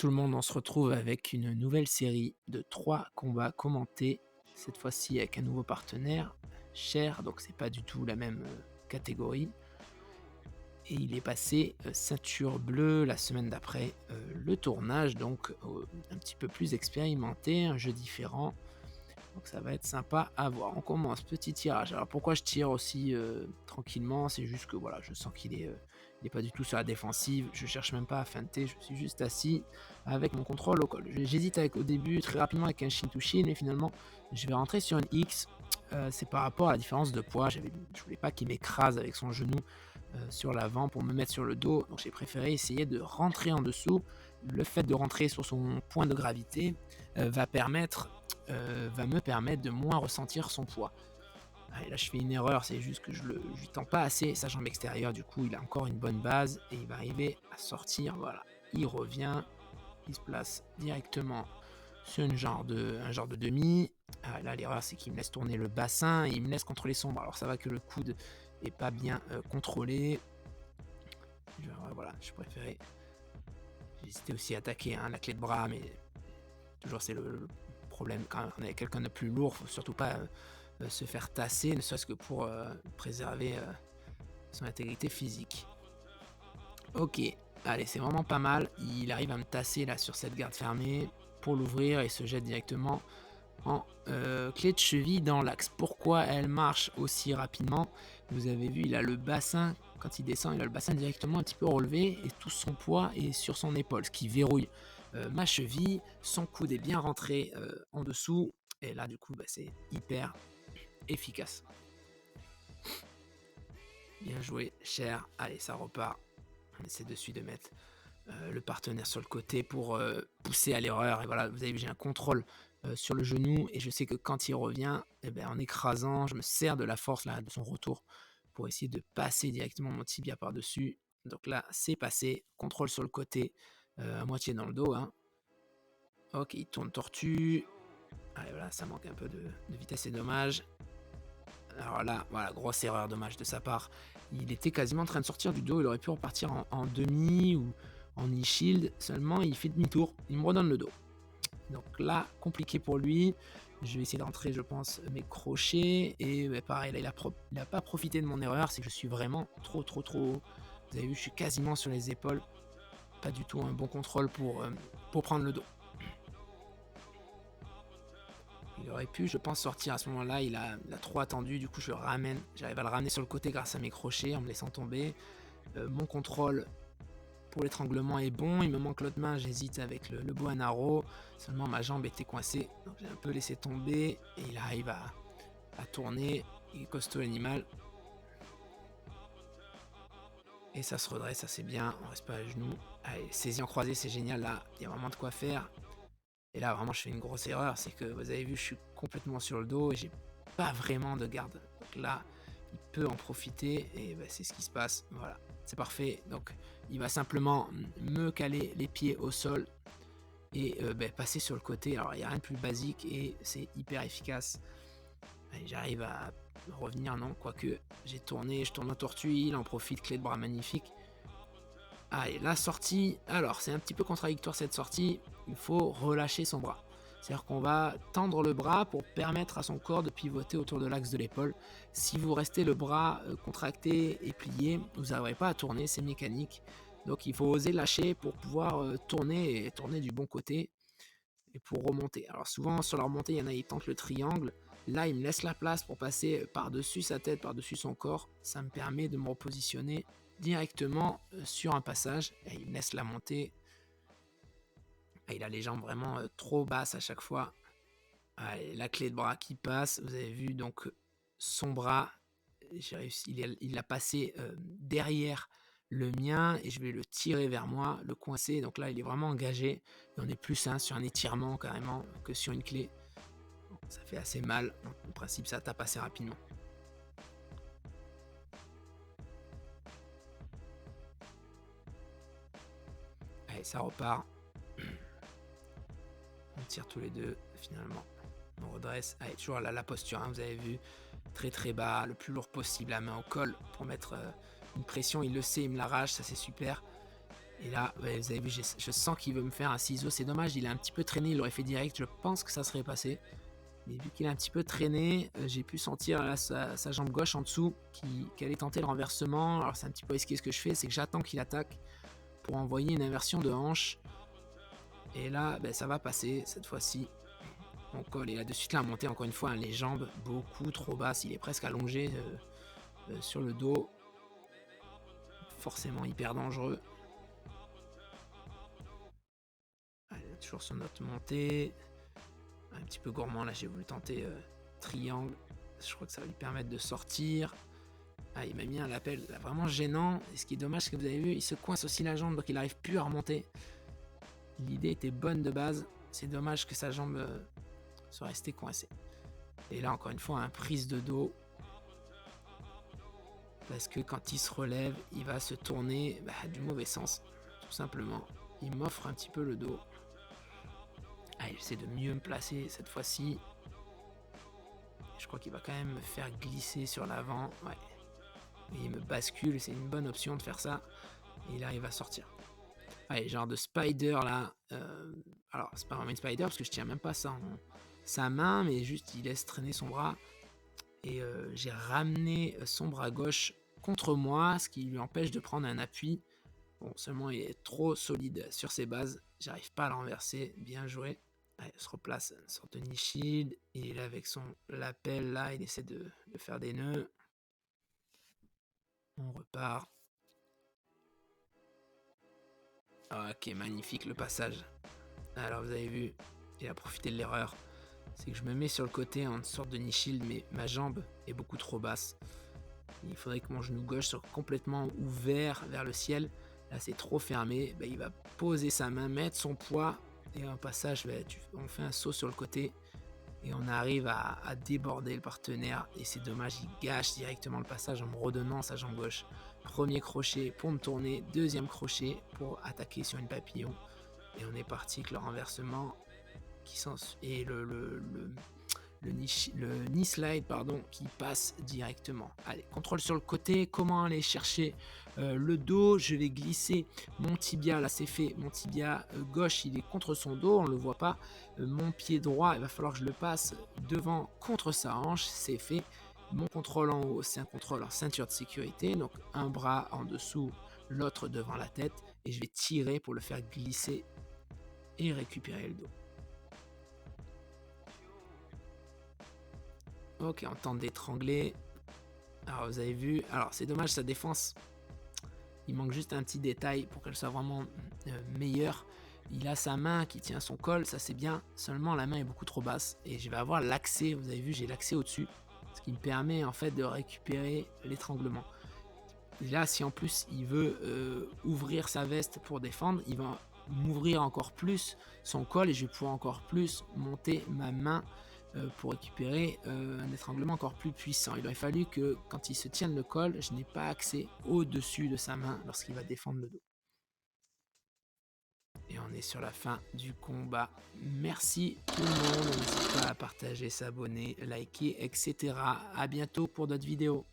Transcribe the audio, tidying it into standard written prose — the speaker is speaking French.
tout le monde, on se retrouve avec une nouvelle série de 3 combats commentés, cette fois-ci avec un nouveau partenaire, Cher, donc c'est pas du tout la même, catégorie et il est passé, ceinture bleue la semaine d'après, le tournage donc, un petit peu plus expérimenté, un jeu différent, donc ça va être sympa à voir. On commence, petit tirage. Alors pourquoi je tire aussi, tranquillement? C'est juste que voilà, je sens il est pas du tout sur la défensive, je cherche même pas à feinter, je suis juste assis avec mon contrôle au col. J'hésite avec au début très rapidement avec un shin to shin, mais finalement je vais rentrer sur une X, c'est par rapport à la différence de poids. Je voulais pas qu'il m'écrase avec son genou, sur l'avant pour me mettre sur le dos, donc j'ai préféré essayer de rentrer en dessous. Le fait de rentrer sur son point de gravité, va me permettre de moins ressentir son poids. Ah et là je fais une erreur, c'est juste que je lui tends pas assez sa jambe extérieure, du coup il a encore une bonne base et il va arriver à sortir, voilà. Il revient, il se place directement sur un genre de demi. Ah là l'erreur c'est qu'il me laisse tourner le bassin et il me laisse contrôler son bras. Alors ça va que le coude est pas bien, contrôlé. Voilà, je préférais j'hésitais aussi à attaquer, hein, la clé de bras, mais toujours c'est le problème quand on est avec quelqu'un de plus lourd, faut surtout pas, se faire tasser, ne serait-ce que pour, préserver, son intégrité physique. OK, allez, c'est vraiment pas mal. Il arrive à me tasser là sur cette garde fermée pour l'ouvrir et se jette directement en, clé de cheville dans l'axe. Pourquoi elle marche aussi rapidement? Vous avez vu, il a le bassin quand il descend, il a le bassin directement un petit peu relevé et tout son poids est sur son épaule, ce qui verrouille, ma cheville. Son coude est bien rentré, en dessous et là, du coup, bah, c'est hyper efficace. Bien joué, cher. Allez, ça repart. On essaie de suite de mettre le partenaire sur le côté pour pousser à l'erreur. Et voilà, vous avez vu, j'ai un contrôle sur le genou et je sais que quand il revient, eh ben, en écrasant, je me sers de la force là, de son retour pour essayer de passer directement mon tibia par-dessus. Donc là, c'est passé. Contrôle sur le côté, à moitié dans le dos, hein. Ok, il tourne tortue. Allez, voilà, ça manque un peu de vitesse, c'est dommage. Alors là, voilà, grosse erreur, dommage de sa part. Il était quasiment en train de sortir du dos, il aurait pu repartir en demi ou en e-shield, seulement il fait demi-tour, il me redonne le dos. Donc là, compliqué pour lui. Je vais essayer de rentrer, je pense, mes crochets. Et bah, pareil, là, il a pas profité de mon erreur, c'est que je suis vraiment trop haut. Vous avez vu, je suis quasiment sur les épaules. Pas du tout un bon contrôle pour prendre le dos. Il aurait pu, je pense, sortir à ce moment-là. Il a trop attendu. Du coup, je le ramène. J'arrive à le ramener sur le côté grâce à mes crochets en me laissant tomber. Mon contrôle pour l'étranglement est bon. Il me manque l'autre main. J'hésite avec le bow and arrow. Seulement, ma jambe était coincée. Donc, j'ai un peu laissé tomber. Et il arrive à tourner. Il est costaud, l'animal. Et ça se redresse, ça c'est bien. On reste pas à genoux. Allez, saisie en croisée, c'est génial. Là, il y a vraiment de quoi faire. Et là, vraiment, je fais une grosse erreur, c'est que vous avez vu, je suis complètement sur le dos et j'ai pas vraiment de garde. Donc là, il peut en profiter et bah, c'est ce qui se passe. Voilà, c'est parfait. Donc, il va simplement me caler les pieds au sol et bah, passer sur le côté. Alors, il n'y a rien de plus basique et c'est hyper efficace. Et j'arrive à revenir, non, quoique j'ai tourné, je tourne en tortue, il en profite, clé de bras magnifique. Allez, la sortie, alors c'est un petit peu contradictoire cette sortie, il faut relâcher son bras. C'est-à-dire qu'on va tendre le bras pour permettre à son corps de pivoter autour de l'axe de l'épaule. Si vous restez le bras contracté et plié, vous n'aurez pas à tourner, c'est mécanique. Donc il faut oser lâcher pour pouvoir tourner et tourner du bon côté et pour remonter. Alors souvent sur la remontée, il y en a qui tentent le triangle. Là, il me laisse la place pour passer par-dessus sa tête, par-dessus son corps. Ça me permet de me repositionner directement sur un passage. Et il me laisse la montée. Et il a les jambes vraiment trop basses à chaque fois. Allez, la clé de bras qui passe. Vous avez vu donc son bras. J'ai réussi, il l'a passé derrière le mien et je vais le tirer vers moi, le coincer. Donc là, il est vraiment engagé. Et on est plus sur un étirement carrément que sur une clé. Ça fait assez mal. En principe, ça tape assez rapidement. Allez, ça repart. On tire tous les deux, finalement. On redresse. Allez, toujours la posture, hein, vous avez vu. Très bas, le plus lourd possible, la main au col pour mettre une pression. Il le sait, il me l'arrache, ça c'est super. Et là, ouais, vous avez vu, je sens qu'il veut me faire un ciseau. C'est dommage, il a un petit peu traîné, il aurait fait direct. Je pense que ça serait passé. Mais vu qu'il a un petit peu traîné, j'ai pu sentir là, sa jambe gauche en dessous qui allait tenter le renversement. Alors c'est un petit peu risqué ce que je fais, c'est que j'attends qu'il attaque pour envoyer une inversion de hanche. Et là, ben, ça va passer cette fois-ci. Mon col est là de suite là à monter encore une fois, hein, les jambes beaucoup trop basses. Il est presque allongé sur le dos. Forcément hyper dangereux. Allez, toujours sur notre montée. Un petit peu gourmand là, j'ai voulu tenter triangle. Je crois que ça va lui permettre de sortir. Ah, il m'a mis un lapel là, vraiment gênant. Et ce qui est dommage, c'est que vous avez vu, il se coince aussi la jambe, donc il n'arrive plus à remonter. L'idée était bonne de base. C'est dommage que sa jambe soit restée coincée. Et là, encore une fois, un prise de dos. Parce que quand il se relève, il va se tourner du mauvais sens, tout simplement. Il m'offre un petit peu le dos. Ah, il essaie de mieux me placer cette fois-ci. Je crois qu'il va quand même me faire glisser sur l'avant. Ouais. Et il me bascule, c'est une bonne option de faire ça. Et il arrive à sortir. Ouais, genre de spider là. Alors, c'est pas vraiment une spider parce que je tiens même pas ça en sa main, mais juste il laisse traîner son bras. Et j'ai ramené son bras gauche contre moi, ce qui lui empêche de prendre un appui. Bon, seulement il est trop solide sur ses bases. J'arrive pas à le renverser. Bien joué. Allez, il se replace une sorte de knee shield. Il est là avec son lapel là. Il essaie de faire des nœuds. On repart. Ok, magnifique le passage. Alors vous avez vu, il a profité de l'erreur. C'est que je me mets sur le côté en sorte de knee shield, mais ma jambe est beaucoup trop basse. Il faudrait que mon genou gauche soit complètement ouvert vers le ciel. Là, c'est trop fermé. Il va poser sa main, mettre son poids. Et en passage, on fait un saut sur le côté. Et on arrive à déborder le partenaire. Et c'est dommage, il gâche directement le passage en me redonnant sa jambe gauche. Premier crochet pour me tourner. Deuxième crochet pour attaquer sur une papillon. Et on est parti avec le renversement et le knee slide qui passe directement. Allez, contrôle sur le côté, comment aller chercher le dos, je vais glisser mon tibia, là c'est fait, mon tibia gauche il est contre son dos, on ne le voit pas, mon pied droit il va falloir que je le passe devant contre sa hanche, c'est fait. Mon contrôle en haut c'est un contrôle en ceinture de sécurité, donc un bras en dessous, l'autre devant la tête, et je vais tirer pour le faire glisser et récupérer le dos. Ok, on tente d'étrangler. Alors vous avez vu, alors c'est dommage sa défense. Il manque juste un petit détail pour qu'elle soit vraiment meilleure. Il a sa main qui tient son col, ça c'est bien. Seulement la main est beaucoup trop basse et je vais avoir l'accès. Vous avez vu, j'ai l'accès au-dessus, ce qui me permet en fait de récupérer l'étranglement. Et là, si en plus il veut ouvrir sa veste pour défendre, il va m'ouvrir encore plus son col et je vais pouvoir encore plus monter ma main pour récupérer un étranglement encore plus puissant. Il aurait fallu que quand il se tienne le col, je n'ai pas accès au-dessus de sa main lorsqu'il va défendre le dos. Et on est sur la fin du combat. Merci tout le monde. N'hésitez pas à partager, s'abonner, liker, etc. À bientôt pour d'autres vidéos.